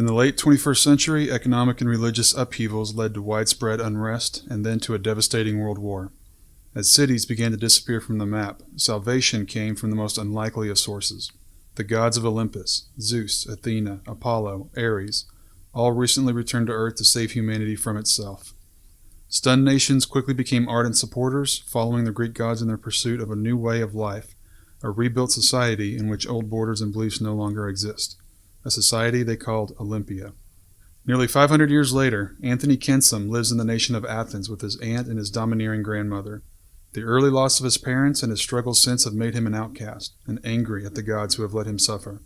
In the late 21st century, economic and religious upheavals led to widespread unrest and then to a devastating world war. As cities began to disappear from the map, salvation came from the most unlikely of sources. The gods of Olympus, Zeus, Athena, Apollo, Ares, all recently returned to Earth to save humanity from itself. Stunned nations quickly became ardent supporters, following the Greek gods in their pursuit of a new way of life, a rebuilt society in which old borders and beliefs no longer exist, a society they called Olympia. Nearly 500 years later, Anthony Kensom lives in the nation of Athens with his aunt and his domineering grandmother. The early loss of his parents and his struggles since have made him an outcast, and angry at the gods who have let him suffer.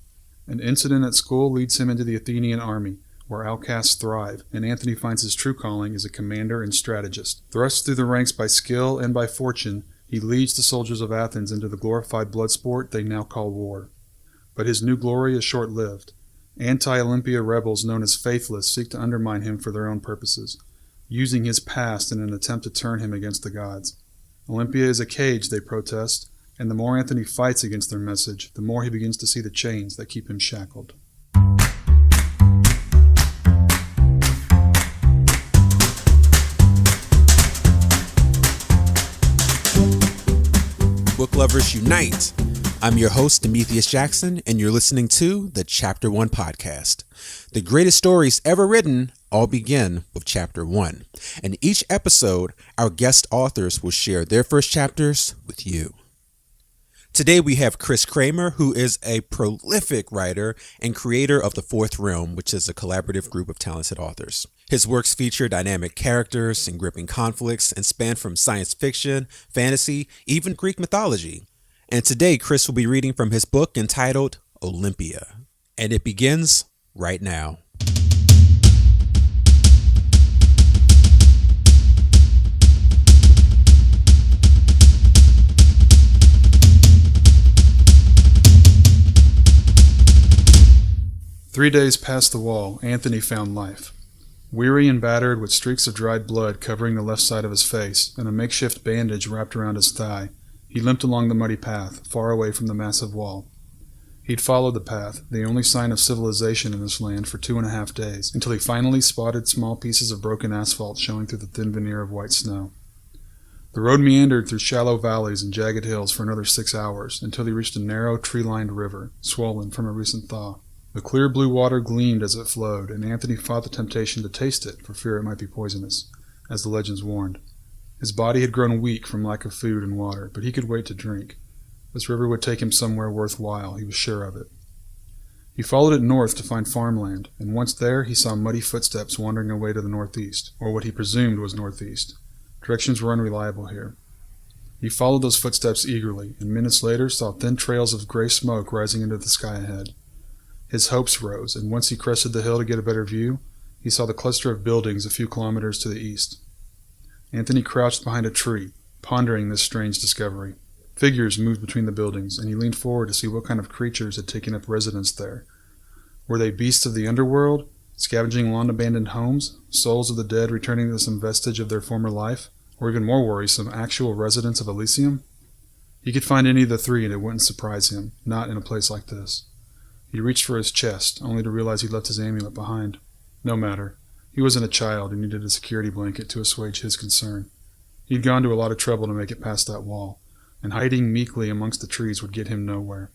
An incident at school leads him into the Athenian Army, where outcasts thrive, and Anthony finds his true calling as a commander and strategist. Thrust through the ranks by skill and by fortune, he leads the soldiers of Athens into the glorified bloodsport they now call war. But his new glory is short-lived. Anti-Olympia rebels known as Faithless seek to undermine him for their own purposes, using his past in an attempt to turn him against the gods. Olympia is a cage, they protest, and the more Anthony fights against their message, the more he begins to see the chains that keep him shackled. Book lovers unite! I'm your host, Demethius Jackson, and you're listening to the Chapter 1 podcast. The greatest stories ever written all begin with Chapter 1. And each episode, our guest authors will share their first chapters with you. Today we have Kris Kramer, who is a prolific writer and creator of The Fourth Realm, which is a collaborative group of talented authors. His works feature dynamic characters and gripping conflicts and span from science fiction, fantasy, even Greek mythology. And today, Kris will be reading from his book entitled Olympia. And it begins right now. "3 days past the wall, Anthony found life. Weary and battered, with streaks of dried blood covering the left side of his face and a makeshift bandage wrapped around his thigh, he limped along the muddy path, far away from the massive wall. He'd followed the path, the only sign of civilization in this land, for 2.5 days, until he finally spotted small pieces of broken asphalt showing through the thin veneer of white snow. The road meandered through shallow valleys and jagged hills for another 6 hours, until he reached a narrow, tree-lined river, swollen from a recent thaw. The clear blue water gleamed as it flowed, and Anthony fought the temptation to taste it for fear it might be poisonous, as the legends warned. His body had grown weak from lack of food and water, but he could wait to drink. This river would take him somewhere worthwhile, he was sure of it. He followed it north to find farmland, and once there he saw muddy footsteps wandering away to the northeast, or what he presumed was northeast. Directions were unreliable here. He followed those footsteps eagerly, and minutes later saw thin trails of gray smoke rising into the sky ahead. His hopes rose, and once he crested the hill to get a better view, he saw the cluster of buildings a few kilometers to the east. Anthony crouched behind a tree, pondering this strange discovery. Figures moved between the buildings, and he leaned forward to see what kind of creatures had taken up residence there. Were they beasts of the underworld, scavenging long-abandoned homes, souls of the dead returning to some vestige of their former life, or even more worrisome, actual residents of Elysium? He could find any of the three and it wouldn't surprise him, not in a place like this. He reached for his chest, only to realize he'd left his amulet behind. No matter. He wasn't a child who needed a security blanket to assuage his concern. He'd gone to a lot of trouble to make it past that wall, and hiding meekly amongst the trees would get him nowhere.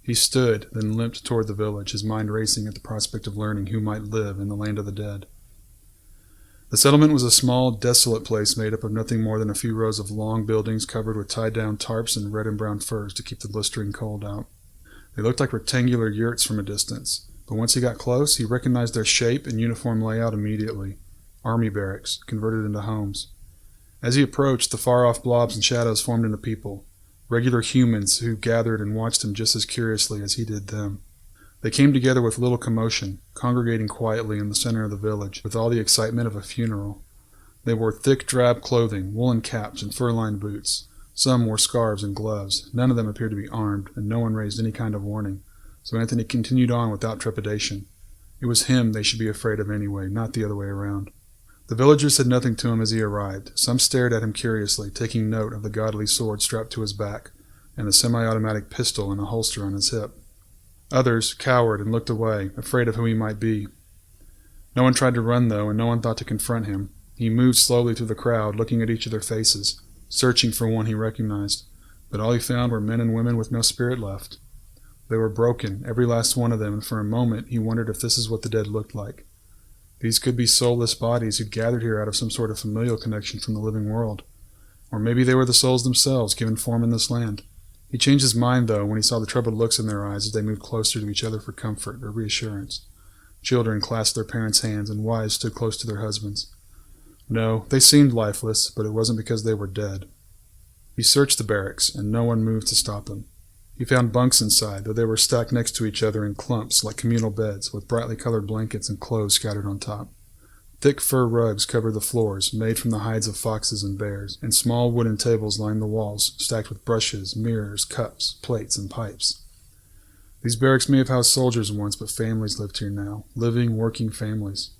He stood, then limped toward the village, his mind racing at the prospect of learning who might live in the land of the dead. The settlement was a small, desolate place made up of nothing more than a few rows of long buildings covered with tied-down tarps and red and brown furs to keep the blistering cold out. They looked like rectangular yurts from a distance, but once he got close, he recognized their shape and uniform layout immediately. Army barracks, converted into homes. As he approached, the far-off blobs and shadows formed into people, regular humans who gathered and watched him just as curiously as he did them. They came together with little commotion, congregating quietly in the center of the village, with all the excitement of a funeral. They wore thick, drab clothing, woolen caps, and fur-lined boots. Some wore scarves and gloves. None of them appeared to be armed, and no one raised any kind of warning, so Anthony continued on without trepidation. It was him they should be afraid of anyway, not the other way around. The villagers said nothing to him as he arrived. Some stared at him curiously, taking note of the godly sword strapped to his back, and the semi-automatic pistol in a holster on his hip. Others cowered and looked away, afraid of who he might be, No one tried to run, though, and no one thought to confront him. He moved slowly through the crowd, looking at each of their faces, searching for one he recognized. But all he found were men and women with no spirit left. They were broken, every last one of them, and for a moment he wondered if this is what the dead looked like. These could be soulless bodies who'd gathered here out of some sort of familial connection from the living world. Or maybe they were the souls themselves, given form in this land. He changed his mind, though, when he saw the troubled looks in their eyes as they moved closer to each other for comfort or reassurance. Children clasped their parents' hands, and wives stood close to their husbands. No, they seemed lifeless, but it wasn't because they were dead. He searched the barracks, and no one moved to stop him. He found bunks inside, though they were stacked next to each other in clumps like communal beds, with brightly colored blankets and clothes scattered on top. Thick fur rugs covered the floors, made from the hides of foxes and bears, and small wooden tables lined the walls, stacked with brushes, mirrors, cups, plates, and pipes. These barracks may have housed soldiers once, but families lived here now, living, working families.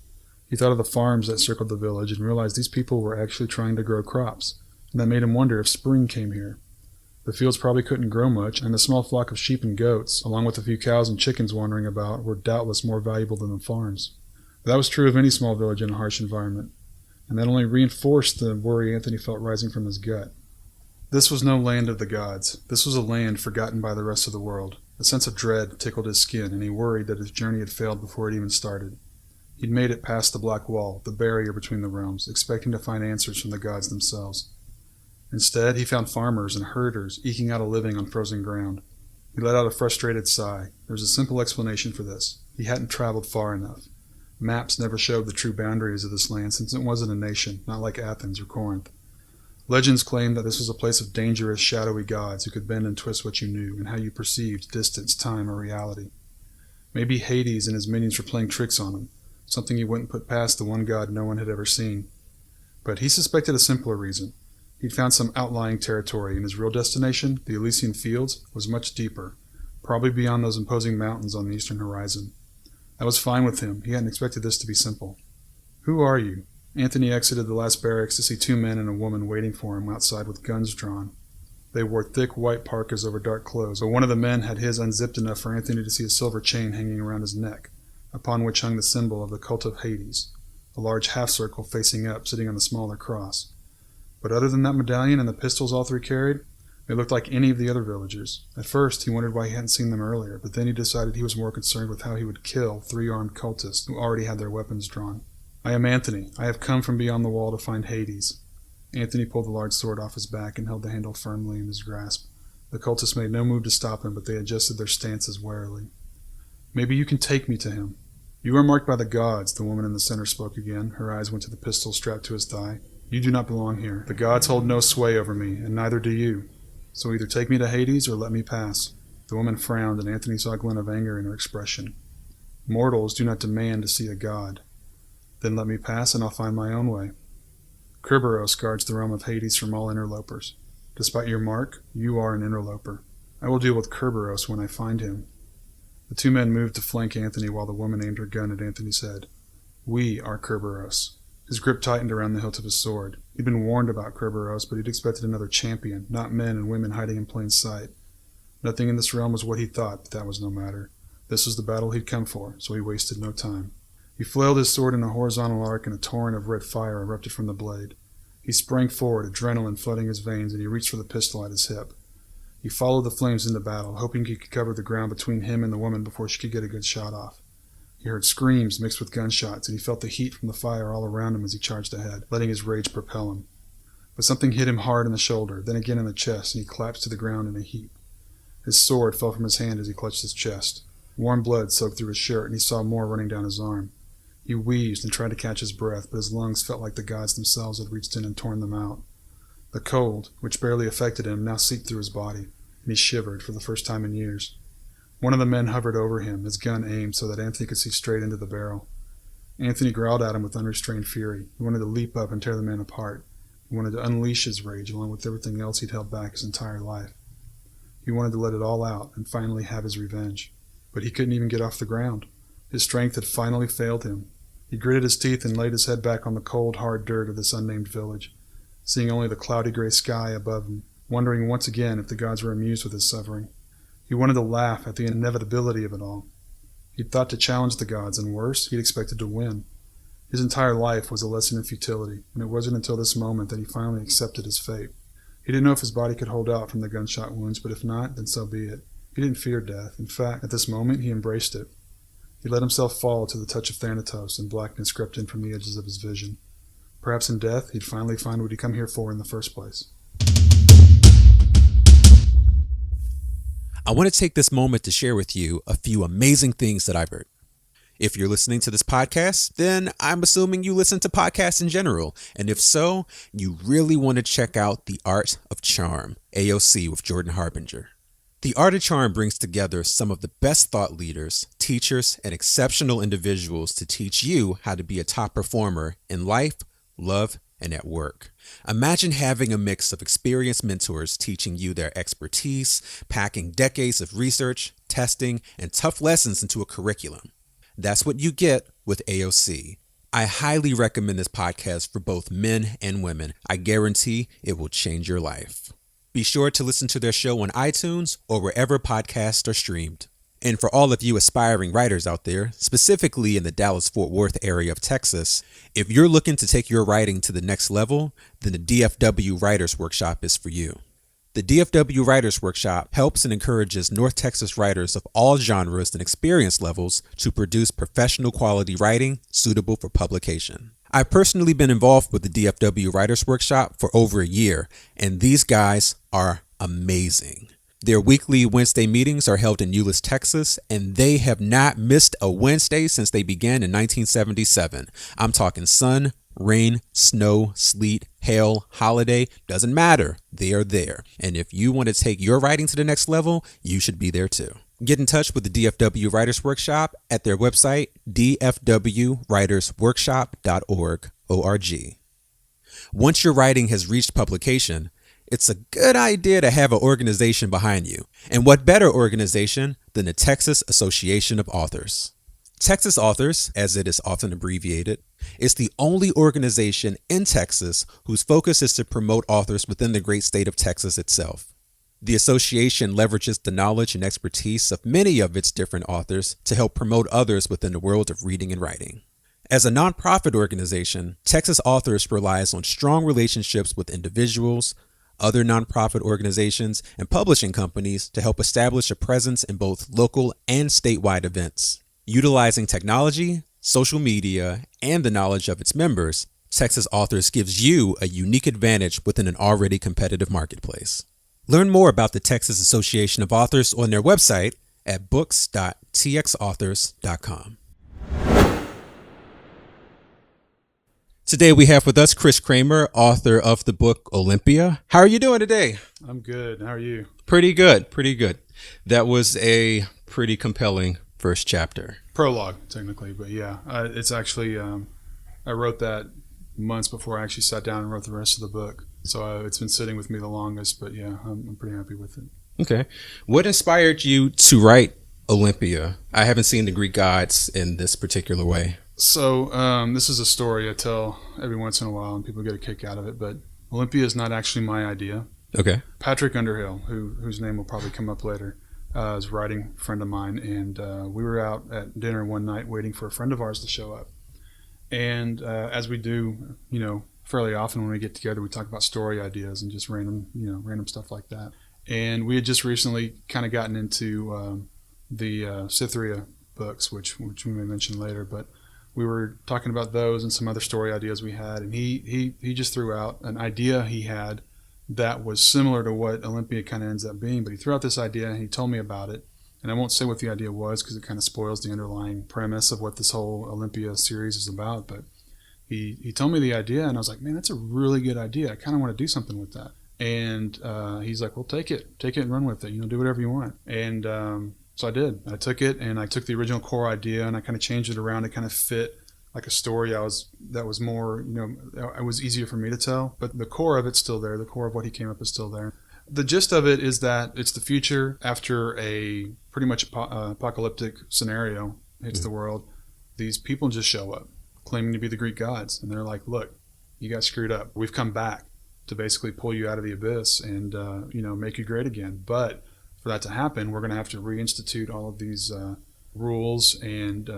He thought of the farms that circled the village and realized these people were actually trying to grow crops, and that made him wonder if spring came here. The fields probably couldn't grow much, and the small flock of sheep and goats, along with a few cows and chickens wandering about, were doubtless more valuable than the farms. But that was true of any small village in a harsh environment, and that only reinforced the worry Anthony felt rising from his gut. This was no land of the gods. This was a land forgotten by the rest of the world. A sense of dread tickled his skin, and he worried that his journey had failed before it even started. He'd made it past the black wall, the barrier between the realms, expecting to find answers from the gods themselves. Instead, he found farmers and herders eking out a living on frozen ground. He let out a frustrated sigh. There was a simple explanation for this. He hadn't traveled far enough. Maps never showed the true boundaries of this land since it wasn't a nation, not like Athens or Corinth. Legends claimed that this was a place of dangerous, shadowy gods who could bend and twist what you knew and how you perceived distance, time, or reality. Maybe Hades and his minions were playing tricks on him, something he wouldn't put past the one god no one had ever seen. But he suspected a simpler reason. He'd found some outlying territory, and his real destination, the Elysian Fields, was much deeper, probably beyond those imposing mountains on the eastern horizon. That was fine with him. He hadn't expected this to be simple. "Who are you?" Anthony exited the last barracks to see two men and a woman waiting for him outside with guns drawn. They wore thick white parkas over dark clothes, but one of the men had his unzipped enough for Anthony to see a silver chain hanging around his neck, upon which hung the symbol of the cult of Hades, a large half-circle facing up, sitting on the smaller cross. But other than that medallion and the pistols all three carried, they looked like any of the other villagers. At first, he wondered why he hadn't seen them earlier, but then he decided he was more concerned with how he would kill three armed cultists who already had their weapons drawn. "I am Anthony. I have come from beyond the wall to find Hades." Anthony pulled the large sword off his back and held the handle firmly in his grasp. The cultists made no move to stop him, but they adjusted their stances warily. "Maybe you can take me to him." "You are marked by the gods," the woman in the center spoke again. Her eyes went to the pistol strapped to his thigh. "You do not belong here. The gods hold no sway over me, and neither do you. So either take me to Hades or let me pass." The woman frowned, and Anthony saw a glint of anger in her expression. "Mortals do not demand to see a god." "Then let me pass, and I'll find my own way." "Kerberos guards the realm of Hades from all interlopers. Despite your mark, you are an interloper. I will deal with Kerberos when I find him." The two men moved to flank Anthony while the woman aimed her gun at Anthony's head. "We are Kerberos." His grip tightened around the hilt of his sword. He'd been warned about Kerberos, but he'd expected another champion, not men and women hiding in plain sight. Nothing in this realm was what he thought, but that was no matter. This was the battle he'd come for, so he wasted no time. He flailed his sword in a horizontal arc, and a torrent of red fire erupted from the blade. He sprang forward, adrenaline flooding his veins, and he reached for the pistol at his hip. He followed the flames into battle, hoping he could cover the ground between him and the woman before she could get a good shot off. He heard screams mixed with gunshots, and he felt the heat from the fire all around him as he charged ahead, letting his rage propel him. But something hit him hard in the shoulder, then again in the chest, and he collapsed to the ground in a heap. His sword fell from his hand as he clutched his chest. Warm blood soaked through his shirt, and he saw more running down his arm. He wheezed and tried to catch his breath, but his lungs felt like the gods themselves had reached in and torn them out. The cold, which barely affected him, now seeped through his body, and he shivered for the first time in years. One of the men hovered over him, his gun aimed so that Anthony could see straight into the barrel. Anthony growled at him with unrestrained fury. He wanted to leap up and tear the man apart. He wanted to unleash his rage along with everything else he'd held back his entire life. He wanted to let it all out and finally have his revenge. But he couldn't even get off the ground. His strength had finally failed him. He gritted his teeth and laid his head back on the cold, hard dirt of this unnamed village, seeing only the cloudy gray sky above him, wondering once again if the gods were amused with his suffering. He wanted to laugh at the inevitability of it all. He'd thought to challenge the gods, and worse, he'd expected to win. His entire life was a lesson in futility, and it wasn't until this moment that he finally accepted his fate. He didn't know if his body could hold out from the gunshot wounds, but if not, then so be it. He didn't fear death. In fact, at this moment, he embraced it. He let himself fall to the touch of Thanatos, and blackness crept in from the edges of his vision. Perhaps in death, he'd finally find what he'd come here for in the first place. I want to take this moment to share with you a few amazing things that I've heard. If you're listening to this podcast, then I'm assuming you listen to podcasts in general. And if so, you really want to check out The Art of Charm, AOC with Jordan Harbinger. The Art of Charm brings together some of the best thought leaders, teachers, and exceptional individuals to teach you how to be a top performer in life, love, and at work. Imagine having a mix of experienced mentors teaching you their expertise, packing decades of research, testing, and tough lessons into a curriculum. That's what you get with AOC. I highly recommend this podcast for both men and women. I guarantee it will change your life. Be sure to listen to their show on iTunes or wherever podcasts are streamed. And for all of you aspiring writers out there, specifically in the Dallas-Fort Worth area of Texas, if you're looking to take your writing to the next level, then the DFW Writers Workshop is for you. The DFW Writers Workshop helps and encourages North Texas writers of all genres and experience levels to produce professional quality writing suitable for publication. I've personally been involved with the DFW Writers Workshop for over a year, and these guys are amazing. Their weekly Wednesday meetings are held in Euless, Texas, and they have not missed a Wednesday since they began in 1977. I'm talking sun, rain, snow, sleet, hail, holiday, doesn't matter. They are there. And if you want to take your writing to the next level, you should be there too. Get in touch with the DFW Writers Workshop at their website, dfwwritersworkshop.org. Once your writing has reached publication, it's a good idea to have an organization behind you. And what better organization than the Texas Association of Authors? Texas Authors, as it is often abbreviated, is the only organization in Texas whose focus is to promote authors within the great state of Texas itself. The association leverages the knowledge and expertise of many of its different authors to help promote others within the world of reading and writing. As a nonprofit organization, Texas Authors relies on strong relationships with individuals, other nonprofit organizations, and publishing companies to help establish a presence in both local and statewide events. Utilizing technology, social media, and the knowledge of its members, Texas Authors gives you a unique advantage within an already competitive marketplace. Learn more about the Texas Association of Authors on their website at books.txauthors.com. Today we have with us Kris Kramer, author of the book Olympia. How are you doing today? I'm good. How are you? Pretty good. That was a pretty compelling first chapter. Prologue, technically, but yeah. It's actually, I wrote that months before I actually sat down and wrote the rest of the book. So it's been sitting with me the longest, but yeah, I'm pretty happy with it. Okay. What inspired you to write Olympia? I haven't seen the Greek gods in this particular way. So this is a story I tell every once in a while, and people get a kick out of it, but Olympia is not actually my idea. Okay. Patrick Underhill, whose name will probably come up later, is a writing friend of mine, and we were out at dinner one night waiting for a friend of ours to show up. And as we do, fairly often when we get together, we talk about story ideas and just random stuff like that. And we had just recently kind of gotten into the Cytherea books, which we may mention later, but we were talking about those and some other story ideas we had, and he just threw out an idea he had that was similar to what Olympia kind of ends up being, but he threw out this idea and he told me about it. And I won't say what the idea was because it kind of spoils the underlying premise of what this whole Olympia series is about, but he told me the idea and I was like, man, that's a really good idea. I kind of want to do something with that. And he's like, well, take it and run with it, do whatever you want. And so I did. I took it and I took the original core idea and I kind of changed it around to kind of fit like a story that was more, it was easier for me to tell, but the core of it's still there. The core of what he came up with is still there. The gist of it is that it's the future after a pretty much apocalyptic scenario hits the world. These people just show up claiming to be the Greek gods. And they're like, look, you guys screwed up. We've come back to basically pull you out of the abyss and, make you great again. But for that to happen, we're going to have to reinstitute all of these rules and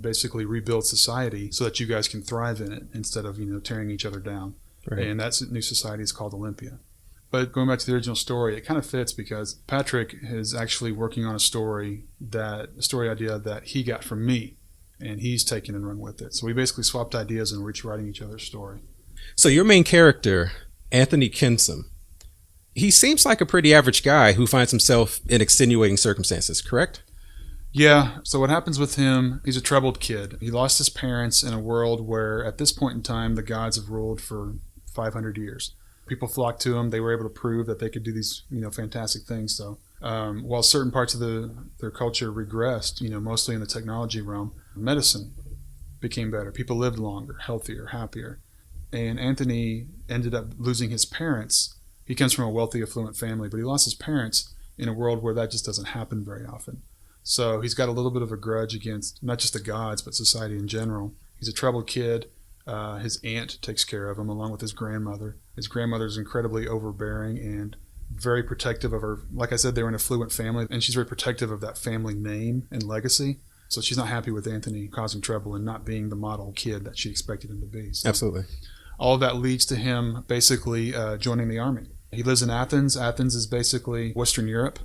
basically rebuild society so that you guys can thrive in it instead of tearing each other down. Right. And that new society is called Olympia. But going back to the original story, it kind of fits because Patrick is actually working on a story idea that he got from me, and he's taken and run with it. So we basically swapped ideas and we're each writing each other's story. So your main character, Anthony Kensom, he seems like a pretty average guy who finds himself in extenuating circumstances, correct? Yeah, so what happens with him, he's a troubled kid. He lost his parents in a world where at this point in time the gods have ruled for 500 years. People flocked to him. They were able to prove that they could do these fantastic things. So while certain parts of their culture regressed, mostly in the technology realm, medicine became better. People lived longer, healthier, happier. And Anthony ended up losing his parents. He comes from a wealthy, affluent family, but he lost his parents in a world where that just doesn't happen very often. So he's got a little bit of a grudge against not just the gods, but society in general. He's a troubled kid. His aunt takes care of him along with his grandmother. His grandmother is incredibly overbearing and very protective of her. Like I said, they were an affluent family, and she's very protective of that family name and legacy. So she's not happy with Anthony causing trouble and not being the model kid that she expected him to be. So Absolutely. all of that leads to him basically joining the army. He lives in Athens. Athens is basically Western Europe.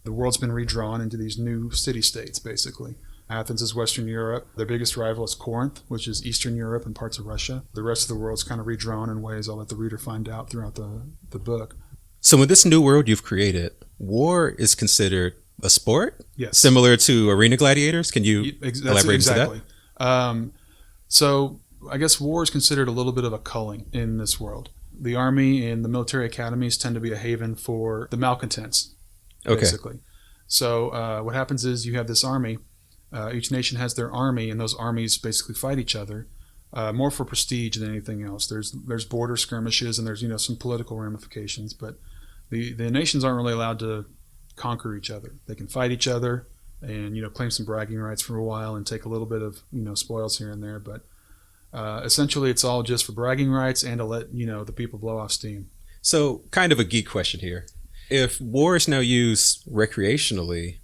The world's been redrawn into these new city-states, basically. Athens is Western Europe. Their biggest rival is Corinth, which is Eastern Europe and parts of Russia. The rest of the world's kind of redrawn in ways I'll let the reader find out throughout the book. So in this new world you've created, war is considered a sport? Yes. Similar to arena gladiators? Can you elaborate exactly. into that? So I guess war is considered a little bit of a culling in this world. The army and the military academies tend to be a haven for the malcontents, basically. Okay. So what happens is you have this army. Each nation has their army, and those armies basically fight each other, more for prestige than anything else. There's border skirmishes, and there's some political ramifications, but the nations aren't really allowed to conquer each other. They can fight each other and claim some bragging rights for a while and take a little bit of spoils here and there, but essentially it's all just for bragging rights and to let the people blow off steam. So kind of a geek question here. If war is now used recreationally,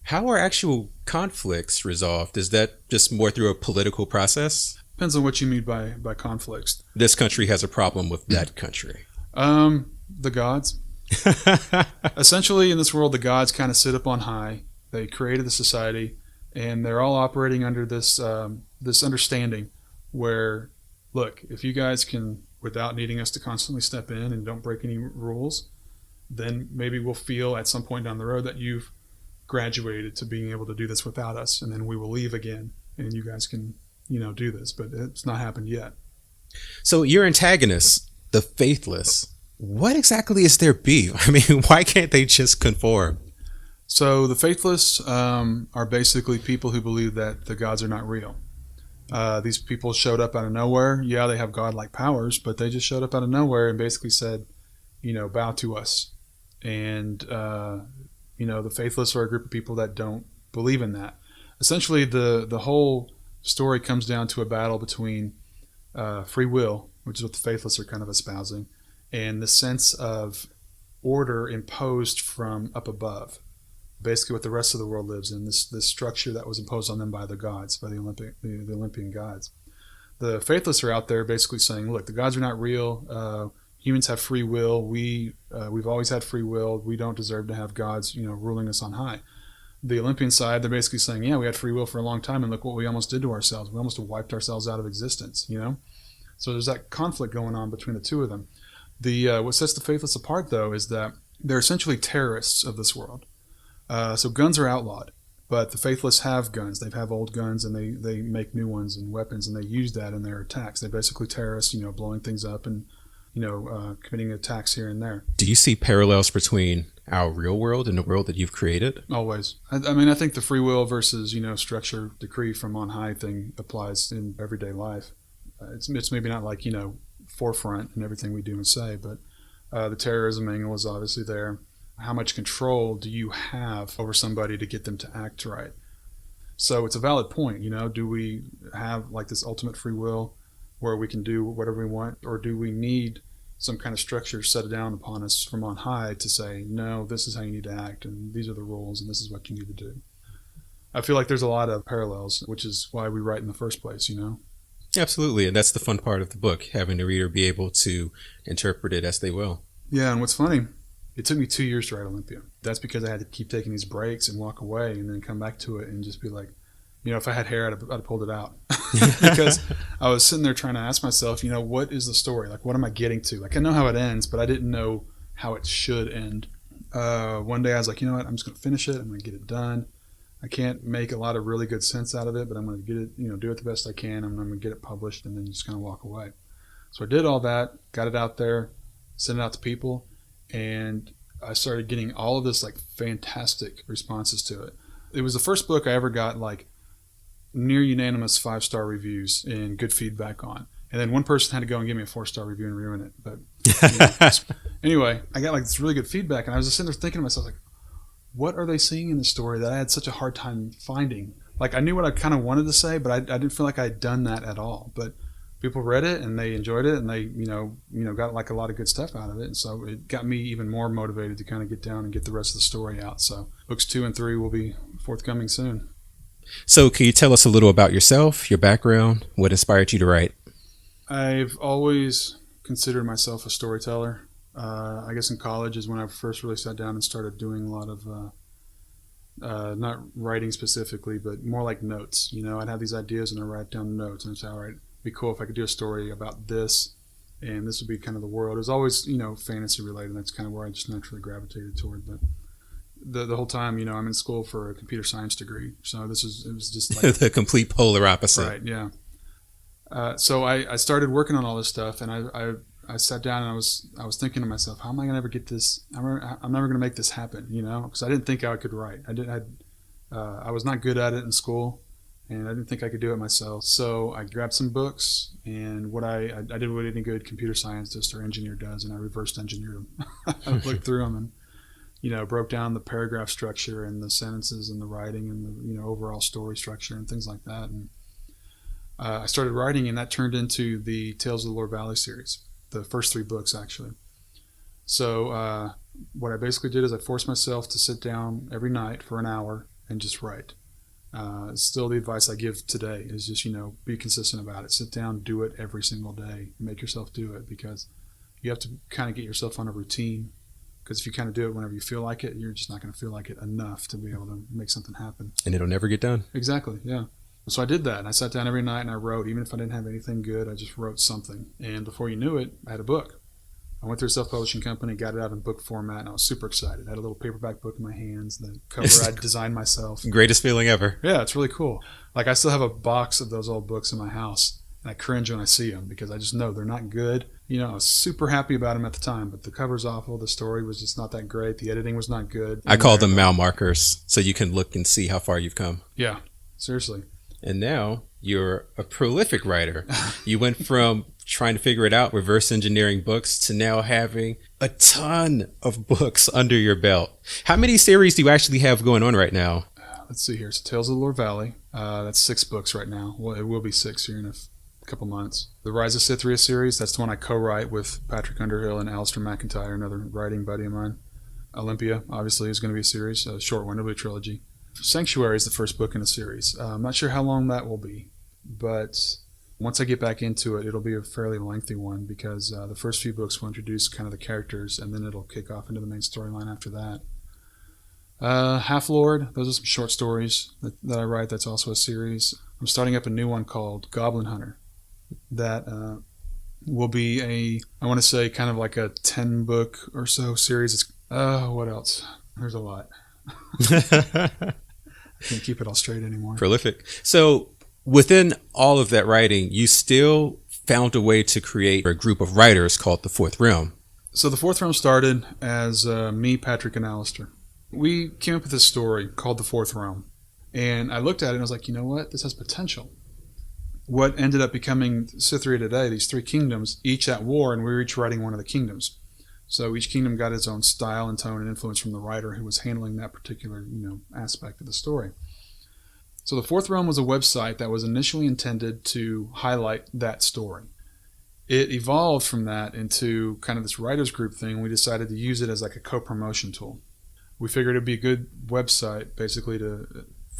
how are actual conflicts resolved? Is that just more through a political process? Depends on what you mean by conflicts. This country has a problem with that country. The gods. Essentially, in this world, the gods kind of sit up on high. They created the society, and they're all operating under this this understanding where, look, if you guys can, without needing us to constantly step in and don't break any rules, then maybe we'll feel at some point down the road that you've graduated to being able to do this without us, and then we will leave again, and you guys can, do this. But it's not happened yet. So your antagonist, the Faithless, what exactly is their beef? I mean, why can't they just conform? So the Faithless are basically people who believe that the gods are not real. These people showed up out of nowhere. Yeah, they have godlike powers, but they just showed up out of nowhere and basically said, bow to us. And, the Faithless are a group of people that don't believe in that. Essentially, the whole story comes down to a battle between free will, which is what the Faithless are kind of espousing, and the sense of order imposed from up above. Basically what the rest of the world lives in, this structure that was imposed on them by the gods, by the Olympian gods. The Faithless are out there basically saying, look, the gods are not real. Humans have free will. We've always had free will. We don't deserve to have gods, ruling us on high. The Olympian side, they're basically saying, yeah, we had free will for a long time, and look what we almost did to ourselves. We almost wiped ourselves out of existence, So there's that conflict going on between the two of them. What sets the Faithless apart, though, is that they're essentially terrorists of this world. So guns are outlawed, but the Faithless have guns. They have old guns, and they make new ones and weapons, and they use that in their attacks. They're basically terrorists, blowing things up and, committing attacks here and there. Do you see parallels between our real world and the world that you've created? Always. I think the free will versus, structure, decree from on high thing applies in everyday life. It's maybe not like, forefront in everything we do and say, but the terrorism angle is obviously there. How much control do you have over somebody to get them to act right? So it's a valid point, do we have like this ultimate free will where we can do whatever we want, or do we need some kind of structure set down upon us from on high to say, no, this is how you need to act, and these are the rules, and this is what you need to do? I feel like there's a lot of parallels, which is why we write in the first place, you know? Absolutely. And that's the fun part of the book, having the reader be able to interpret it as they will. Yeah, and what's funny, it took me 2 years to write Olympia. That's because I had to keep taking these breaks and walk away and then come back to it and just be like, you know, if I had hair, I'd have pulled it out. Because I was sitting there trying to ask myself, you know, what is the story? Like, what am I getting to? Like, I know how it ends, but I didn't know how it should end. One day I was like, you know what, I'm just going to finish it. I'm going to get it done. I can't make a lot of really good sense out of it, but I'm going to get it, you know, do it the best I can. I'm going to get it published and then just kind of walk away. So I did all that, got it out there, sent it out to people, and I started getting all of this like fantastic responses to it. It was the first book I ever got like near unanimous 5-star reviews and good feedback on. And then one person had to go and give me a 4-star review and ruin it. But you know, anyway, I got like this really good feedback, and I was just sitting there thinking to myself, like, what are they seeing in the story that I had such a hard time finding? Like, I knew what I kind of wanted to say, but I didn't feel like I had done that at all. But people read it and they enjoyed it, and they, you know, got like a lot of good stuff out of it. And so it got me even more motivated to kind of get down and get the rest of the story out. So books 2 and 3 will be forthcoming soon. So can you tell us a little about yourself, your background, what inspired you to write? I've always considered myself a storyteller. I guess in college is when I first really sat down and started doing a lot of, not writing specifically, but more like notes. You know, I'd have these ideas and I'd write down notes, and I'd say, all right, it'd be cool if I could do a story about this, and this would be kind of the world. It was always, you know, fantasy related, and that's kind of where I just naturally gravitated toward. But the whole time, you know, I'm in school for a computer science degree, so it was just like the complete polar opposite. Right, yeah. So I started working on all this stuff, and I sat down and I was thinking to myself, how am I going to ever get this? I'm never going to make this happen, you know, because I didn't think I could write. I was not good at it in school, and I didn't think I could do it myself. So I grabbed some books, and I did what any good computer scientist or engineer does, and I reversed engineered them. I looked through them and, you know, broke down the paragraph structure and the sentences and the writing and the, you know, overall story structure and things like that. And I started writing, and that turned into the Tales of the Lore Valley series. The first 3 books, actually. So what I basically did is I forced myself to sit down every night for an hour and just write. Still the advice I give today is just, you know, be consistent about it. Sit down, do it every single day. Make yourself do it, because you have to kind of get yourself on a routine. Because if you kind of do it whenever you feel like it, you're just not going to feel like it enough to be able to make something happen. And it'll never get done. Exactly, yeah. So I did that, and I sat down every night and I wrote. Even if I didn't have anything good, I just wrote something. And before you knew it, I had a book. I went through a self-publishing company, got it out in book format, and I was super excited. I had a little paperback book in my hands. The cover I designed myself. Greatest feeling ever. Yeah, it's really cool. Like, I still have a box of those old books in my house, and I cringe when I see them because I just know they're not good. You know, I was super happy about them at the time, but the cover's awful. The story was just not that great. The editing was not good. I call them mile markers, so you can look and see how far you've come. Yeah, seriously. And now you're a prolific writer. You went from trying to figure it out, reverse engineering books, to now having a ton of books under your belt. How many series do you actually have going on right now? Let's see here. It's Tales of the Lore Valley. That's 6 books right now. Well, it will be 6 here in a couple months. The Rise of Cythria series, that's the one I co-write with Patrick Underhill and Alistair McIntyre, another writing buddy of mine. Olympia, obviously, is going to be a series, a short one. It'll be a trilogy. Sanctuary is the first book in a series. I'm not sure how long that will be, but once I get back into it, it'll be a fairly lengthy one, because the first few books will introduce kind of the characters, and then it'll kick off into the main storyline after that. Half-Lord, those are some short stories that I write. That's also a series. I'm starting up a new one called Goblin Hunter that will be I want to say kind of like a 10-book or so series. What else? There's a lot. I can't keep it all straight anymore. Prolific. So within all of that writing, you still found a way to create a group of writers called the Fourth Realm. So the Fourth Realm started as me, Patrick, and Alistair. We came up with this story called the Fourth Realm. And I looked at it and I was like, you know what? This has potential. What ended up becoming Cythria today, these 3 kingdoms, each at war, and we were each writing one of the kingdoms. So each kingdom got its own style and tone and influence from the writer who was handling that particular, you know, aspect of the story. So the Fourth Realm was a website that was initially intended to highlight that story. It evolved from that into kind of this writers group thing. We decided to use it as like a co-promotion tool. We figured it'd be a good website basically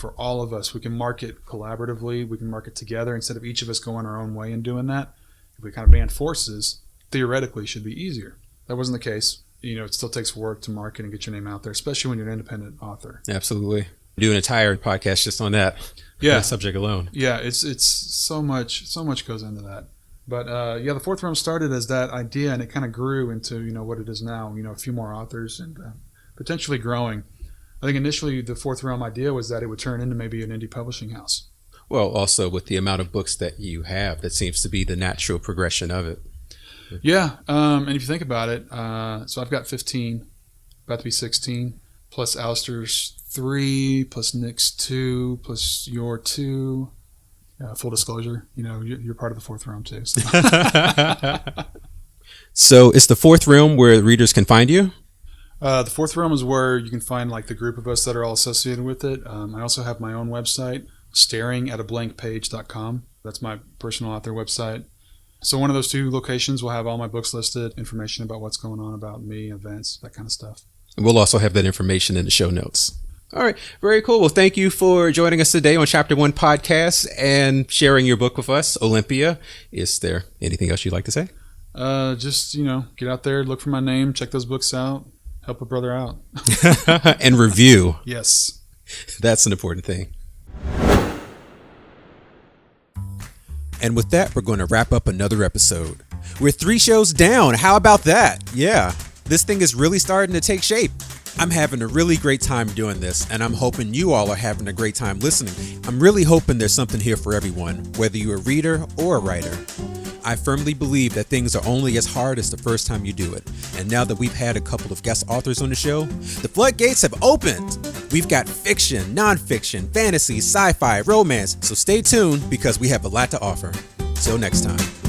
for all of us. We can market collaboratively. We can market together instead of each of us going our own way and doing that. If we kind of band forces, theoretically, it should be easier. That wasn't the case. It still takes work to market and get your name out there, especially when you're an independent author. Absolutely. Do an entire podcast just on that. That subject alone. Yeah, it's so much goes into that. But the fourth realm started as that idea, and it kind of grew into what it is now. A few more authors and potentially growing. I think initially the fourth realm idea was that it would turn into maybe an indie publishing house. Well, also with the amount of books that you have, that seems to be the natural progression of it. Yeah, and if you think about it, so I've got 15, about to be 16, plus Alistair's 3, plus Nick's 2, plus your 2. Full disclosure, you're part of the fourth realm too. So. So it's the fourth realm where readers can find you? The fourth realm is where you can find the group of us that are all associated with it. I also have my own website, staringatablankpage.com. That's my personal author website. So one of those two locations will have all my books listed, information about what's going on about me, events, that kind of stuff. And we'll also have that information in the show notes. All right. Very cool. Well, thank you for joining us today on Chapter 1 Podcast and sharing your book with us, Olympia. Is there anything else you'd like to say? Just, get out there, look for my name, check those books out, help a brother out. And review. Yes. That's an important thing. And with that, we're going to wrap up another episode. We're 3 shows down. How about that? Yeah, this thing is really starting to take shape. I'm having a really great time doing this, and I'm hoping you all are having a great time listening. I'm really hoping there's something here for everyone, whether you're a reader or a writer. I firmly believe that things are only as hard as the first time you do it. And now that we've had a couple of guest authors on the show, the floodgates have opened. We've got fiction, nonfiction, fantasy, sci-fi, romance. So stay tuned because we have a lot to offer. Till next time.